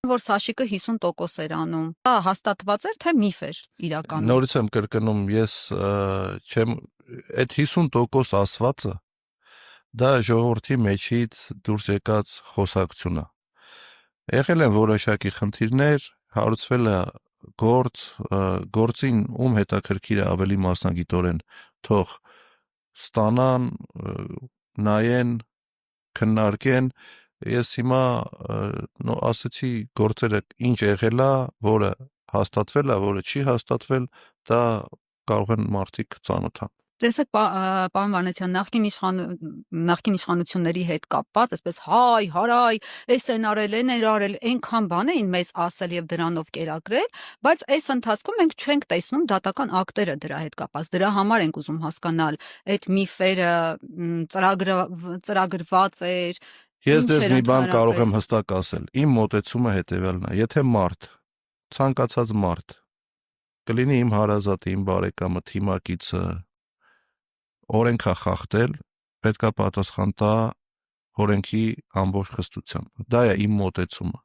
որ Սաշիկը 50% էր անում։ Դա հաստատված էր, թե միֆ էր իրականում։ Նորից եմ կրկնում, ես չեմ այդ 50% ասվածը դա ժողովրդի մեջից դուրս եկած խոսակցություն է։ Եղել են որոշակի խնդիրներ, հարուցվել է գործին ում հետաքրքիր է ավելի մասնագիտորեն թող ստանան, նայեն, քննարկեն։ Ես հիմա ասացի գործերը ինչ եղել է, որը հաստատվել է, որը չի հաստատվել, դա կարող են մարդիկ ծանոթան։ Տեսեք, պարոն Վանեցյան, նախկին իշխանությունների հետ կապված, այսպես հայ, հարայ, էս են արել, են արել, այնքան բան էին մեզ ասել եւ դրանով կերակրել, բայց այս ընթացքում մենք չենք տեսնում դատական ակտերը դրա հետ կապված։ Դրա համար ենք ուզում հասկանալ, այդ միֆերը ծրագրված էր։ Ես ձեզ մի բան կարող եմ հստակ ասել։ Իմ մոտեցումը հետեւյալն է. եթե ցանկացած մարդ կլինի իմ հարազատը, իմ բարեկամը, թիմակիցը, օրենքա խախտել, պետքա պատասխան տա օրենքի ամբողջ խստությամբ։ Դա է իմ մոտեցումը։